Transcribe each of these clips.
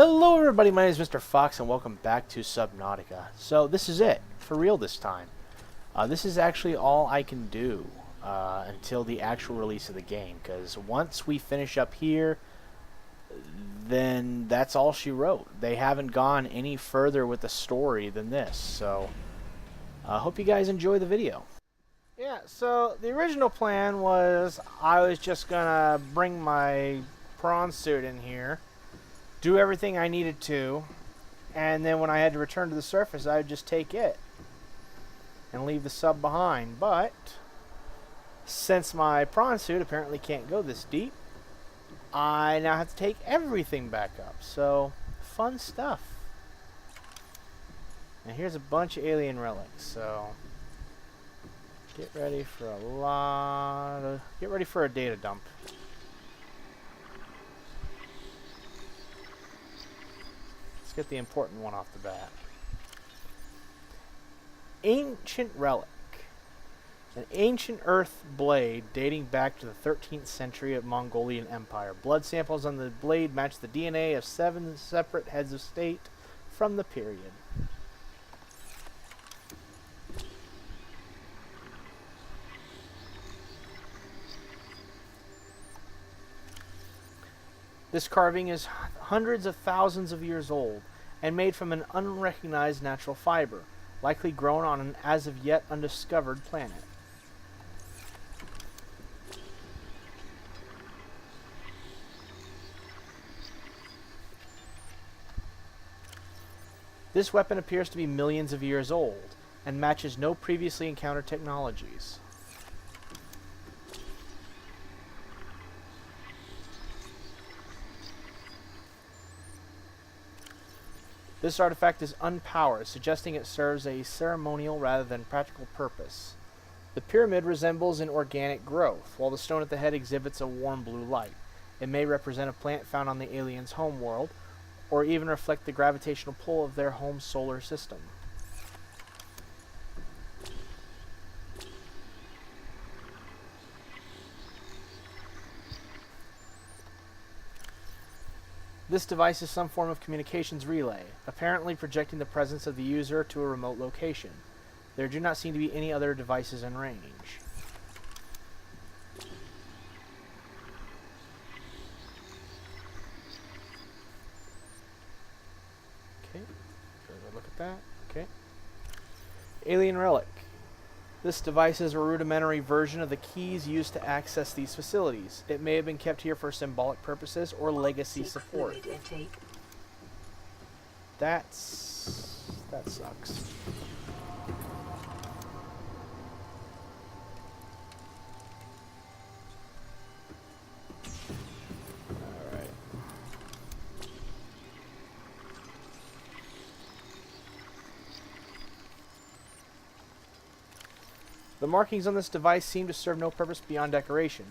Hello everybody, my name is Mr. Fox and welcome back to Subnautica. So this is it, for real this time. This is actually all I can do until the actual release of the game, because once we finish up here, then that's all she wrote. They haven't gone any further with the story than this, so I hope you guys enjoy the video. Yeah, so the original plan was I was just gonna bring my prawn suit in here, do everything I needed to, and then when I had to return to the surface, I would just take it and leave the sub behind. But since my prawn suit apparently can't go this deep, I now have to take everything back up. So, fun stuff. And here's a bunch of alien relics, so get ready for a data dump. Let's get the important one off the bat. Ancient Relic. An ancient earth blade dating back to the 13th century of Mongolian Empire. Blood samples on the blade match the DNA of 7 separate heads of state from the period. This carving is hundreds of thousands of years old and made from an unrecognized natural fiber, likely grown on an as of yet undiscovered planet. This weapon appears to be millions of years old and matches no previously encountered technologies. This artifact is unpowered, suggesting it serves a ceremonial rather than practical purpose. The pyramid resembles an organic growth, while the stone at the head exhibits a warm blue light. It may represent a plant found on the aliens' home world, or even reflect the gravitational pull of their home solar system. This device is some form of communications relay, apparently projecting the presence of the user to a remote location. There do not seem to be any other devices in range. Okay, look at that. Okay. Alien Relic. This device is a rudimentary version of the keys used to access these facilities. It may have been kept here for symbolic purposes or legacy support. That sucks. Alright. The markings on this device seem to serve no purpose beyond decoration.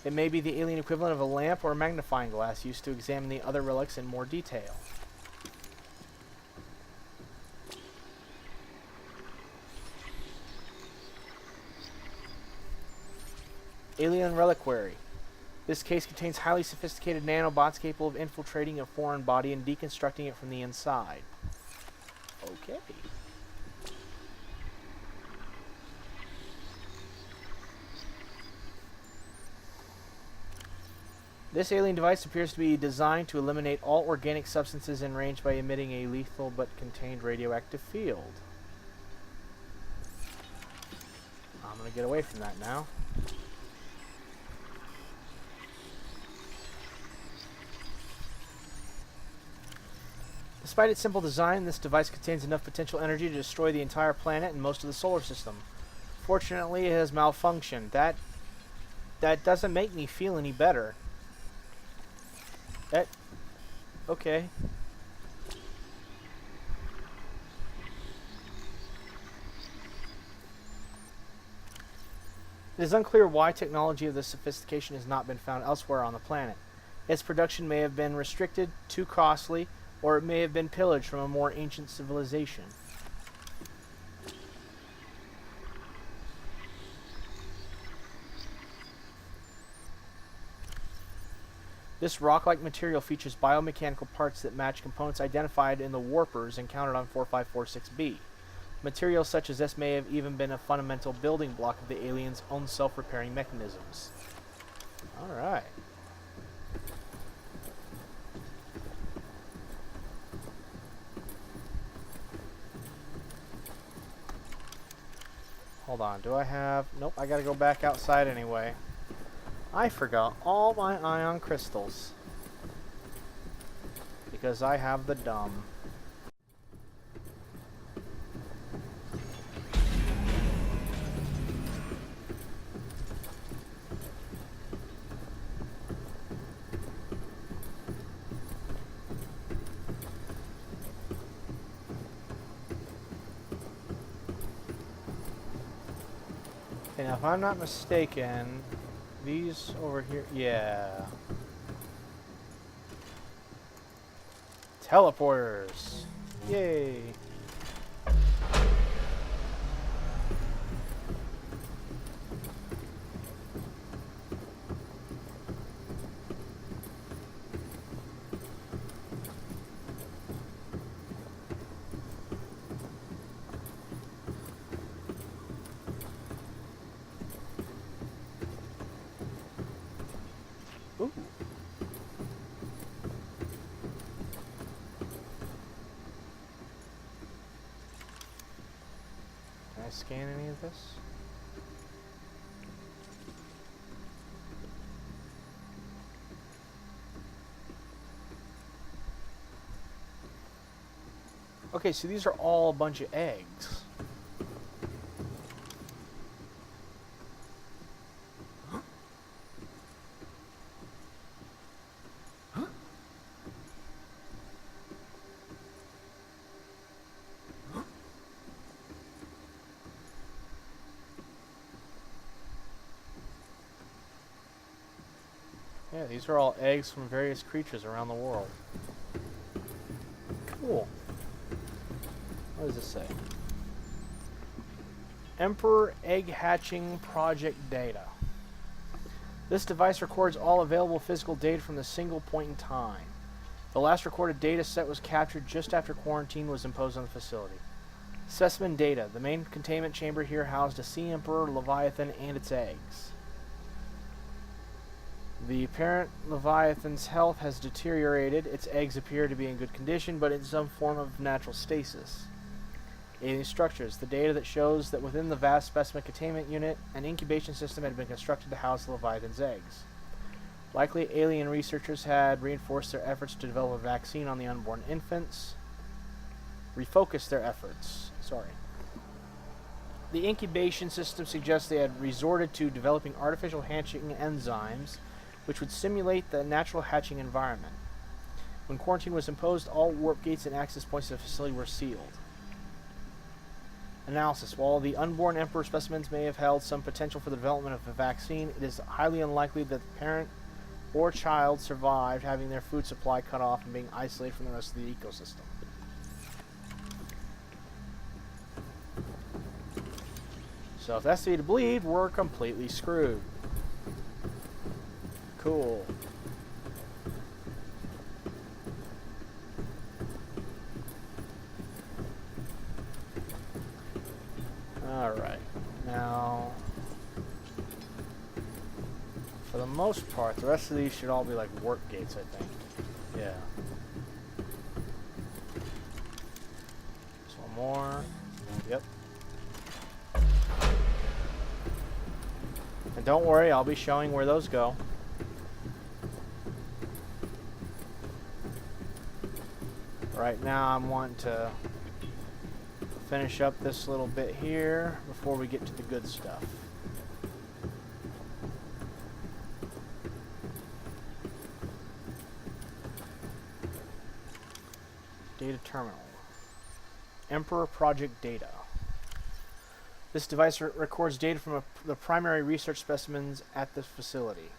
It may be the alien equivalent of a lamp or a magnifying glass used to examine the other relics in more detail. Alien Reliquary. This case contains highly sophisticated nanobots capable of infiltrating a foreign body and deconstructing it from the inside. Okay. This alien device appears to be designed to eliminate all organic substances in range by emitting a lethal but contained radioactive field. I'm going to get away from that now. Despite its simple design, this device contains enough potential energy to destroy the entire planet and most of the solar system. Fortunately, it has malfunctioned. That doesn't make me feel any better. Okay. It is unclear why technology of this sophistication has not been found elsewhere on the planet. Its production may have been restricted, too costly, or it may have been pillaged from a more ancient civilization. This rock-like material features biomechanical parts that match components identified in the warpers encountered on 4546b. Materials such as this may have even been a fundamental building block of the aliens' own self-repairing mechanisms. Alright. Hold on, do I have... Nope, I gotta go back outside anyway. I forgot all my ion crystals. Because I have the dumb. Okay, now if I'm not mistaken, these over here, yeah. Teleporters! Yay! Ooh. Can I scan any of this? Okay, so these are all a bunch of eggs. Yeah, these are all eggs from various creatures around the world. Cool. What does this say? Emperor Egg Hatching Project Data. This device records all available physical data from a single point in time. The last recorded data set was captured just after quarantine was imposed on the facility. Specimen data. The main containment chamber here housed a sea emperor, leviathan, and its eggs. The parent leviathan's health has deteriorated. Its eggs appear to be in good condition, but in some form of natural stasis. Alien structures. The data that shows that within the vast specimen containment unit, an incubation system had been constructed to house the leviathan's eggs. Likely, alien researchers had reinforced their efforts to develop a vaccine on the unborn infants. Refocused their efforts. The incubation system suggests they had resorted to developing artificial hatching enzymes which would simulate the natural hatching environment. When quarantine was imposed, all warp gates and access points to the facility were sealed. Analysis. While the unborn emperor specimens may have held some potential for the development of a vaccine, it is highly unlikely that the parent or child survived having their food supply cut off and being isolated from the rest of the ecosystem. So if that's to be believed, we're completely screwed. Cool. Alright, now, for the most part, the rest of these should all be like warp gates, I think. Yeah. Just one more. Yep. And don't worry, I'll be showing where those go. Right now I'm wanting to finish up this little bit here before we get to the good stuff. Data terminal. Emperor Project Data. This device records data from the primary research specimens at this facility.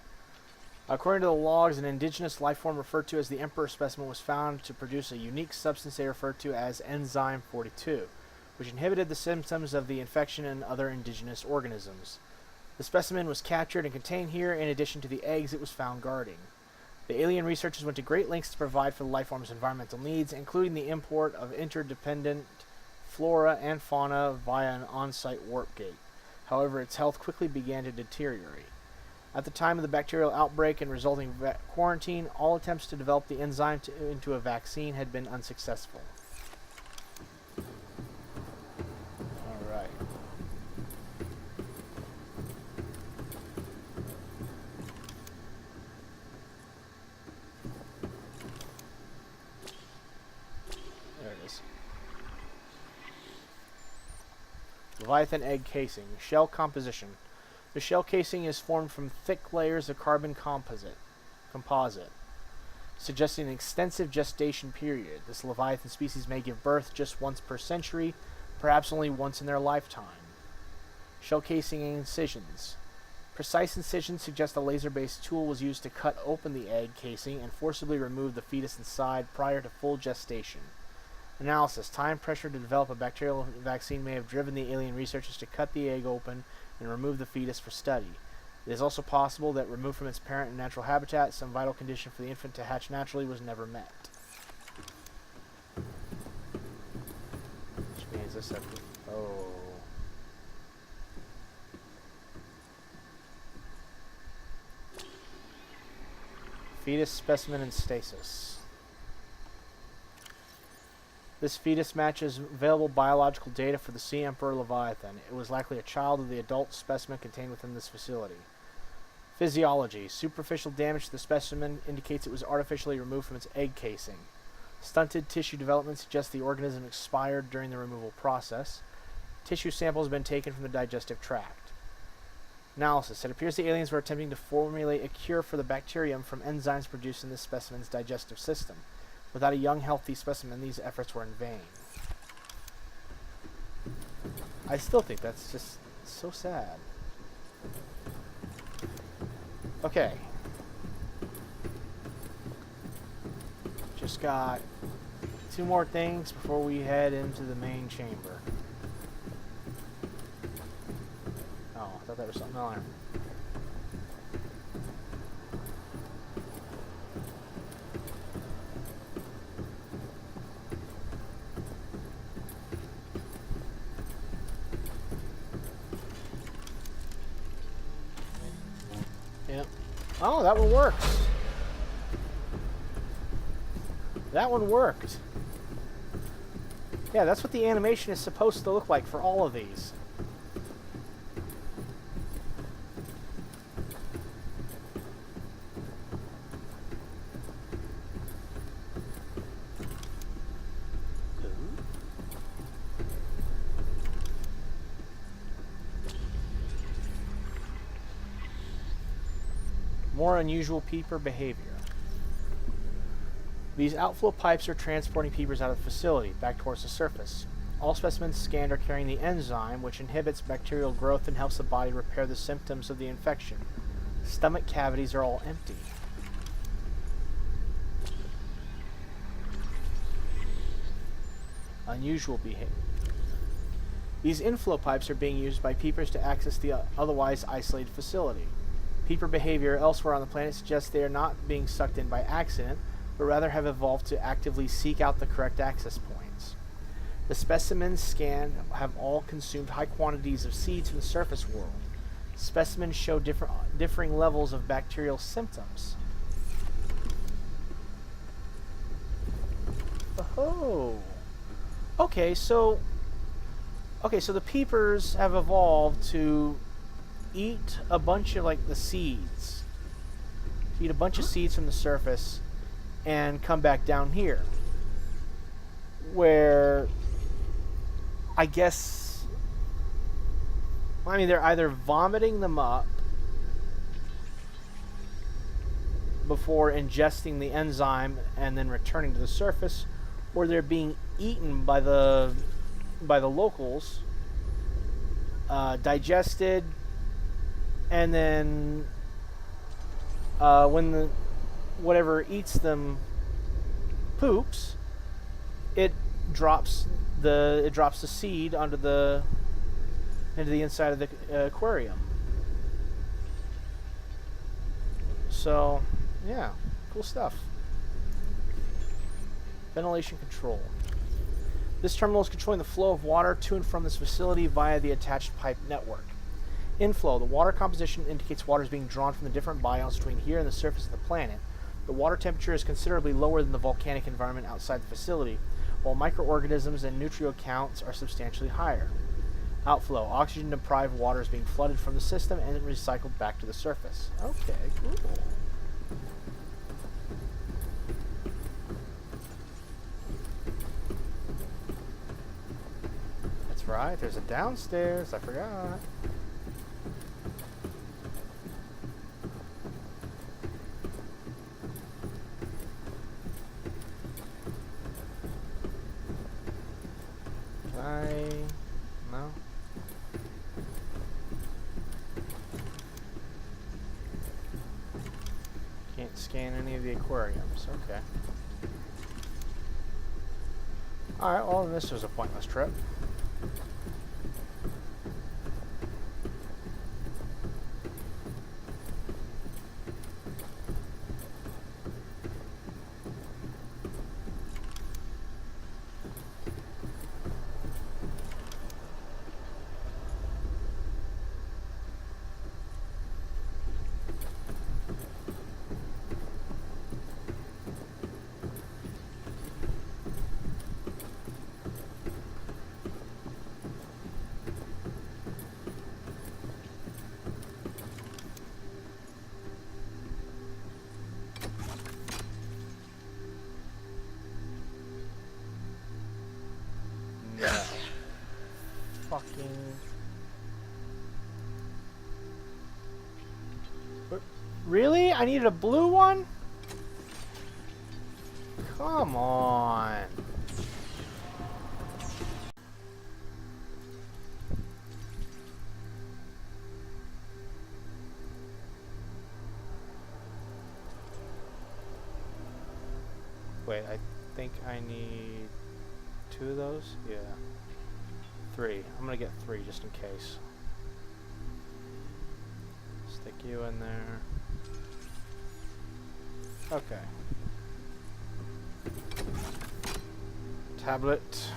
According to the logs, an indigenous life form referred to as the Emperor specimen was found to produce a unique substance they referred to as Enzyme 42, which inhibited the symptoms of the infection in other indigenous organisms. The specimen was captured and contained here in addition to the eggs it was found guarding. The alien researchers went to great lengths to provide for the life form's environmental needs, including the import of interdependent flora and fauna via an on-site warp gate. However, its health quickly began to deteriorate. At the time of the bacterial outbreak and resulting quarantine, all attempts to develop the enzyme into a vaccine had been unsuccessful. Alright. There it is. Leviathan egg casing. Shell composition. The shell casing is formed from thick layers of carbon composite, suggesting an extensive gestation period. This Leviathan species may give birth just once per century, perhaps only once in their lifetime. Shell casing incisions. Precise incisions suggest a laser-based tool was used to cut open the egg casing and forcibly remove the fetus inside prior to full gestation. Analysis. Time pressure to develop a bacterial vaccine may have driven the alien researchers to cut the egg open and remove the fetus for study. It is also possible that removed from its parent and natural habitat, some vital condition for the infant to hatch naturally was never met. Which means this oh. Fetus specimen in stasis. This fetus matches available biological data for the Sea Emperor Leviathan. It was likely a child of the adult specimen contained within this facility. Physiology. Superficial damage to the specimen indicates it was artificially removed from its egg casing. Stunted tissue development suggests the organism expired during the removal process. Tissue samples have been taken from the digestive tract. Analysis. It appears the aliens were attempting to formulate a cure for the bacterium from enzymes produced in this specimen's digestive system. Without a young, healthy specimen, these efforts were in vain. I still think that's just so sad. Okay. Just got 2 more things before we head into the main chamber. Oh, I thought that was something on. Yep. Oh, that one works. That one worked. Yeah, that's what the animation is supposed to look like for all of these. More unusual peeper behavior. These outflow pipes are transporting peepers out of the facility, back towards the surface. All specimens scanned are carrying the enzyme, which inhibits bacterial growth and helps the body repair the symptoms of the infection. Stomach cavities are all empty. Unusual behavior. These inflow pipes are being used by peepers to access the otherwise isolated facility. Peeper behavior elsewhere on the planet suggests they are not being sucked in by accident, but rather have evolved to actively seek out the correct access points. The specimens scanned have all consumed high quantities of seeds from the surface world. Specimens show differing levels of bacterial symptoms. Oh. Okay, so the peepers have evolved to eat a bunch of, like, the seeds. Eat a bunch of seeds from the surface and come back down here. Where, I guess, I mean, they're either vomiting them up before ingesting the enzyme and then returning to the surface, or they're being eaten by the locals, digested, and then when the whatever eats them poops, it drops the seed into the inside of the aquarium. So, yeah. Cool stuff. Ventilation control. This terminal is controlling the flow of water to and from this facility via the attached pipe network. Inflow. The water composition indicates water is being drawn from the different biomes between here and the surface of the planet. The water temperature is considerably lower than the volcanic environment outside the facility, while microorganisms and nutrient counts are substantially higher. Outflow. Oxygen-deprived water is being flooded from the system and recycled back to the surface. Okay, cool. That's right, there's a downstairs. I forgot. No? Can't scan any of the aquariums. Okay. Alright, well, this was a pointless trip. Fucking... Really? I needed a blue one? Come on. Wait, I think I need 2 of those? Yeah. 3. I'm gonna get 3 just in case. Stick you in there. Okay. Tablet.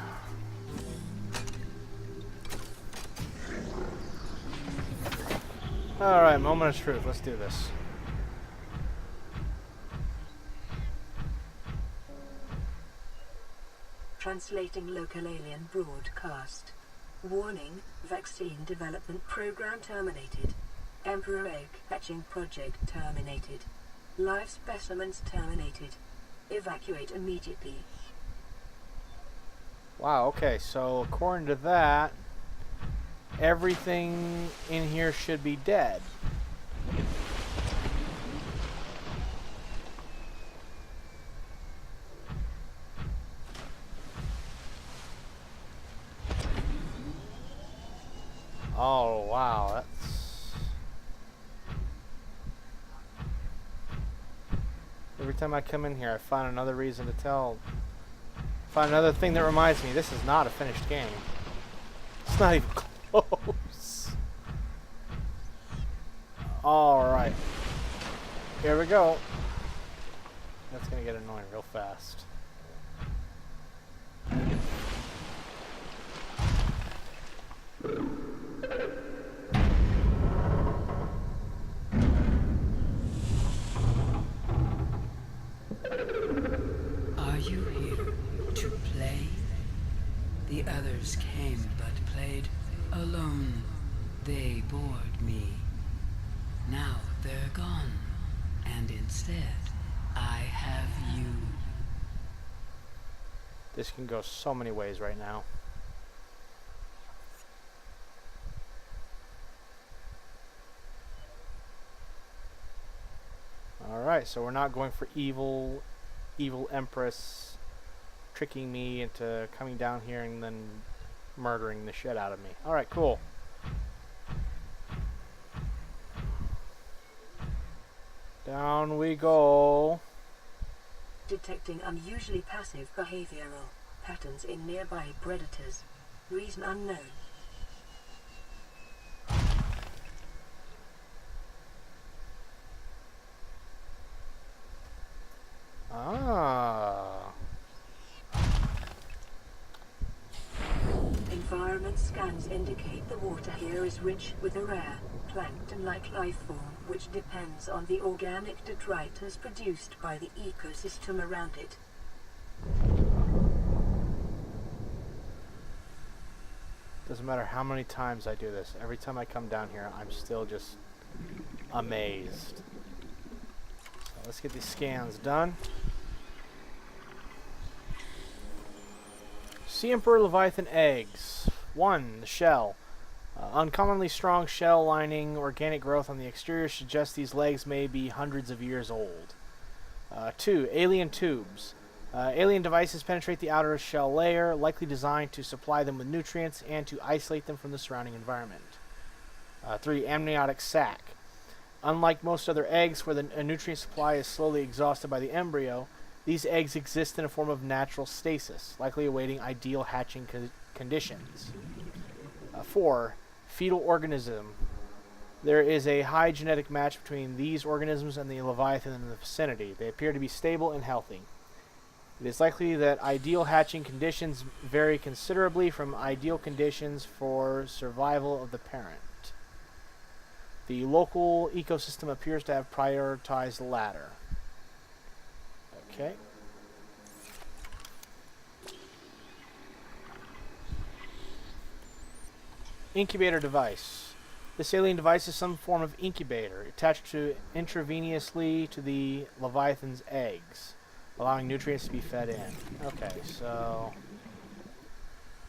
Alright, moment of truth. Let's do this. Translating local alien broadcast. Warning, vaccine development program terminated. Emperor egg hatching project terminated. Live specimens terminated. Evacuate immediately. Wow, okay, so according to that, everything in here should be dead. Oh, wow, that's... Every time I come in here, I find another reason to tell... Find another thing that reminds me, this is not a finished game. It's not even close. Alright. Here we go. That's gonna get annoying real fast. Are you here to play? The others came but played alone. They bored me. Now they're gone, and instead I have you. This can go so many ways right now. Alright, so we're not going for evil Empress tricking me into coming down here and then murdering the shit out of me. Alright, cool. Down we go. Detecting unusually passive behavioral patterns in nearby predators. Reason unknown. Scans indicate the water here is rich with a rare, plankton-like life form which depends on the organic detritus produced by the ecosystem around it. Doesn't matter how many times I do this. Every time I come down here, I'm still just amazed. So let's get these scans done. Sea Emperor Leviathan eggs. 1. The shell. Uncommonly strong shell lining, organic growth on the exterior suggests these legs may be hundreds of years old. 2. Alien tubes. Alien devices penetrate the outer shell layer, likely designed to supply them with nutrients and to isolate them from the surrounding environment. 3. Amniotic sac. Unlike most other eggs where the nutrient supply is slowly exhausted by the embryo, these eggs exist in a form of natural stasis, likely awaiting ideal hatching conditions. 4. Fetal organism. There is a high genetic match between these organisms and the Leviathan in the vicinity. They appear to be stable and healthy. It is likely that ideal hatching conditions vary considerably from ideal conditions for survival of the parent. The local ecosystem appears to have prioritized the latter. Okay. Incubator device. This alien device is some form of incubator attached intravenously to the Leviathan's eggs, allowing nutrients to be fed in. Okay, so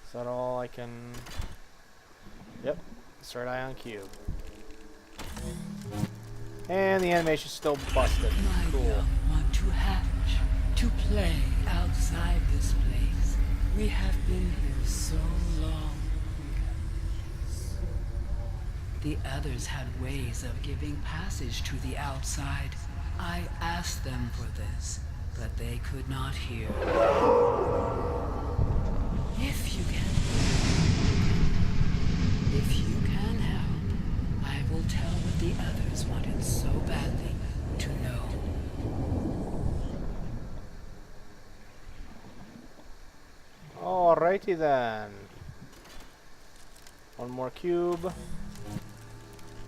is that all I can? Yep, third ion cube. And the animation's still busted. My Cool. young want to hatch, to play outside this place. We have been here so long. The others had ways of giving passage to the outside. I asked them for this, but they could not hear. If you can help, I will tell what the others wanted so badly to know. Alrighty then. One more cube.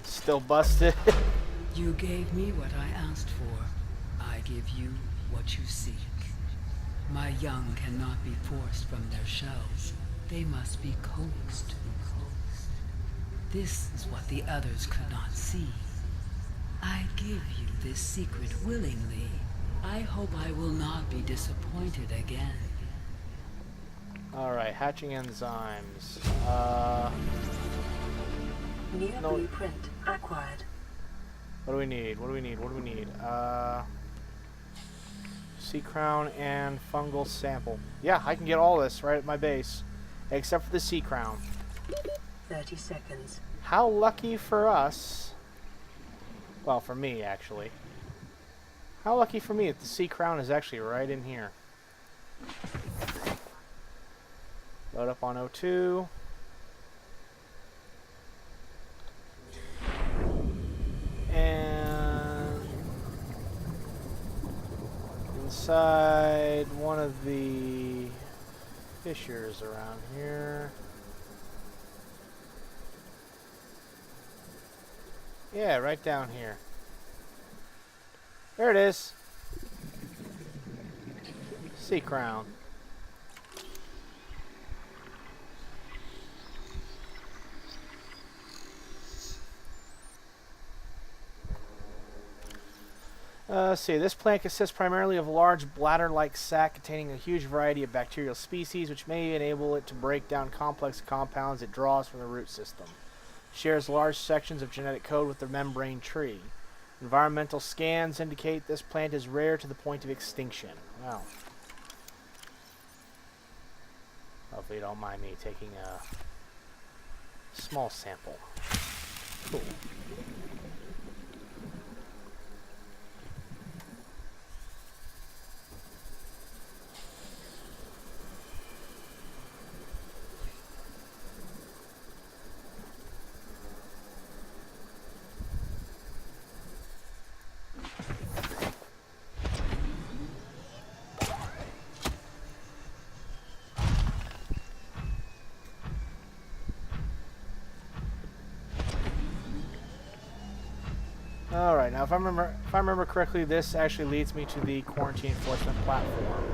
Still busted. You gave me what I asked for. I give you what you seek. My young cannot be forced from their shells. They must be coaxed. This is what the others could not see. I give you this secret willingly. I hope I will not be disappointed again. Alright, hatching enzymes. New No. blueprint acquired. What do we need? What do we need? What do we need? Sea crown and fungal sample. Yeah, I can get all this right at my base. Except for the sea crown. 30 seconds. How lucky for us. Well, for me, actually. How lucky for me that the sea crown is actually right in here. Load up on O2. And inside one of the fissures around here. Yeah, right down here. There it is. Sea crown. Let's see, this plant consists primarily of a large bladder-like sac containing a huge variety of bacterial species, which may enable it to break down complex compounds it draws from the root system. Shares large sections of genetic code with the membrane tree. Environmental scans indicate this plant is rare to the point of extinction. Wow. Hopefully you don't mind me taking a small sample. Cool. All right, now if I remember correctly, this actually leads me to the quarantine enforcement platform.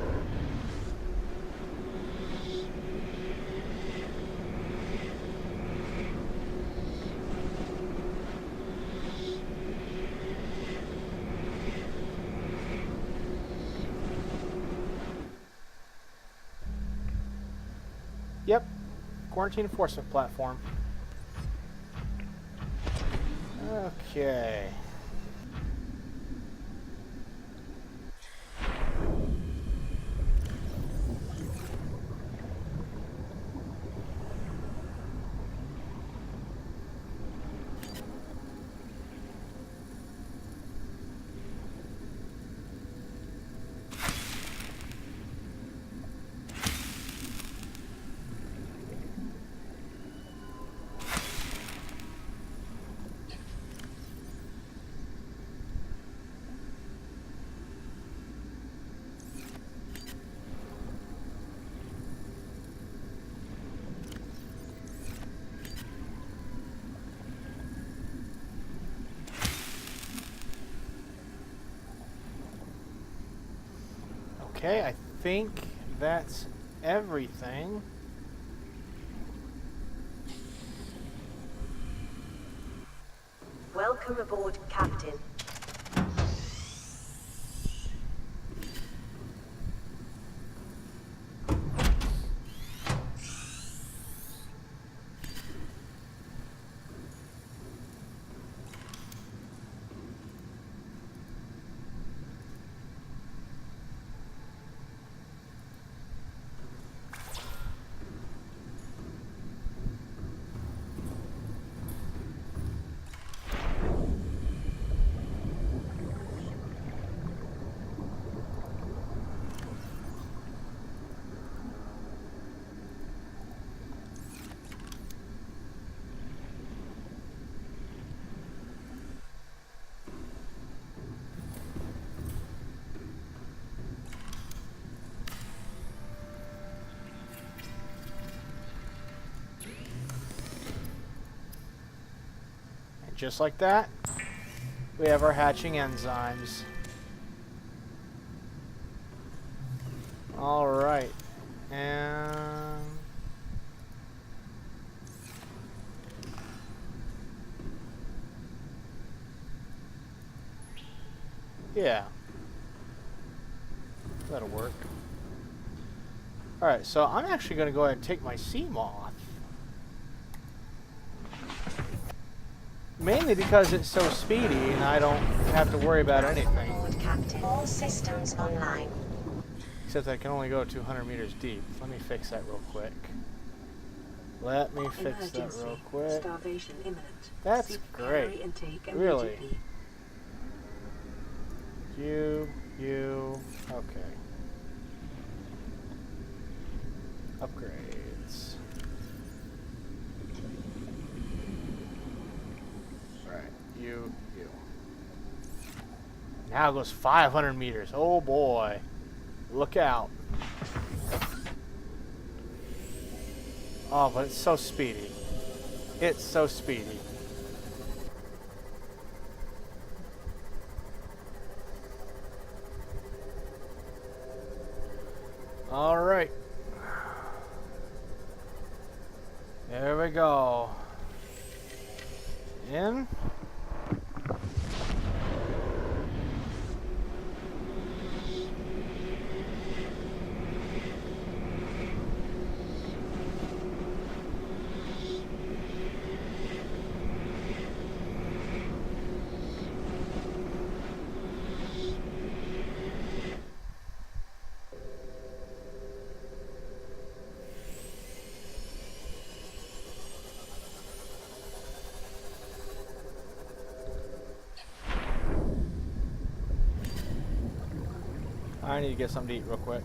Yep, quarantine enforcement platform. Okay. Okay, I think that's everything. Welcome aboard, Captain. And just like that, we have our hatching enzymes. All right, and yeah, that'll work. All right, so I'm actually going to go ahead and take my sea moth. Mainly because it's so speedy and I don't have to worry about anything. Aboard, Captain. All systems online. Except I can only go 200 meters deep. Let me fix that real quick. Let me fix that Emergency. real quick. Starvation imminent. That's Seek great. calorie intake Really? immediately. You, okay. Upgrades. Alright, you. Now it goes 500 meters. Oh boy. Look out. Oh, but it's so speedy. It's so speedy. All right. There we go. In. I need to get something to eat real quick.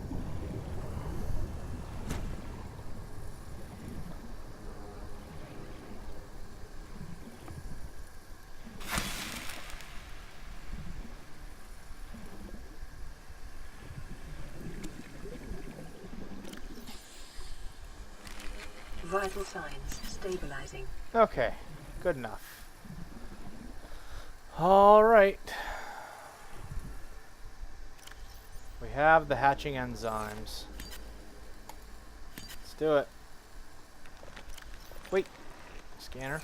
Vital signs stabilizing. Okay, good enough. All right. We have the hatching enzymes. Let's do it. Wait. Scanner.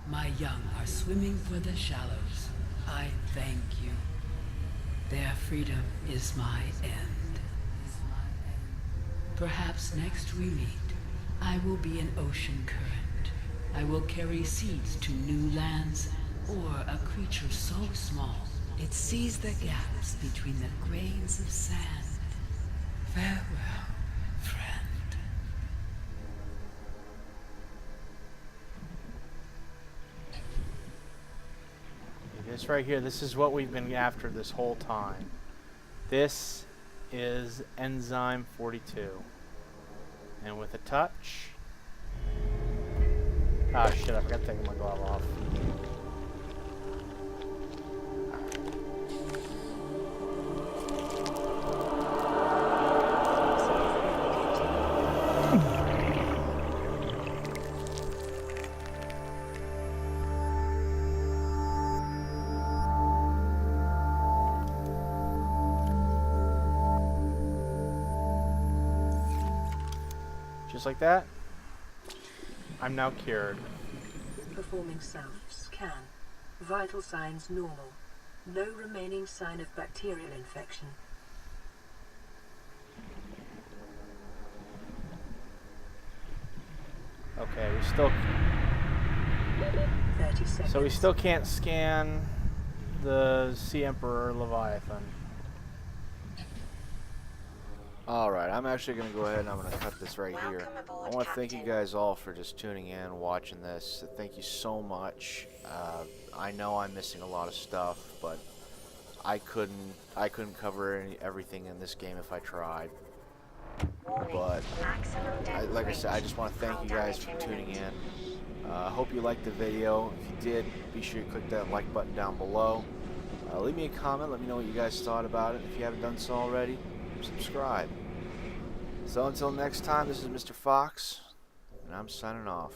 My young are swimming for the shallows. I thank you. Their freedom is my end. Perhaps next we meet, I will be an ocean current. I will carry seeds to new lands, or a creature so small it sees the gaps between the grains of sand. Farewell, friend. This right here, this is what we've been after this whole time. This is Enzyme 42. And with a touch... Ah, shit, I forgot to take my glove off. Just like that, I'm now cured. Performing self-scan. Vital signs normal. No remaining sign of bacterial infection. Okay, we still... 30 seconds. So we still can't scan the Sea Emperor Leviathan. Alright, I'm actually going to go ahead and I'm going to cut this right here. Welcome aboard, I want to thank you Captain. guys all for just tuning in and watching this. Thank you so much. I know I'm missing a lot of stuff, but I couldn't cover everything in this game if I tried. Warning, But maximum depth like I said, I reached. just want to thank you Hull guys damage for tuning imminent. in. I hope you liked the video. If you did, be sure you click that like button down below. Leave me a comment. Let me know what you guys thought about it. If you haven't done so already, subscribe. So until next time, this is Mr. Fox, and I'm signing off.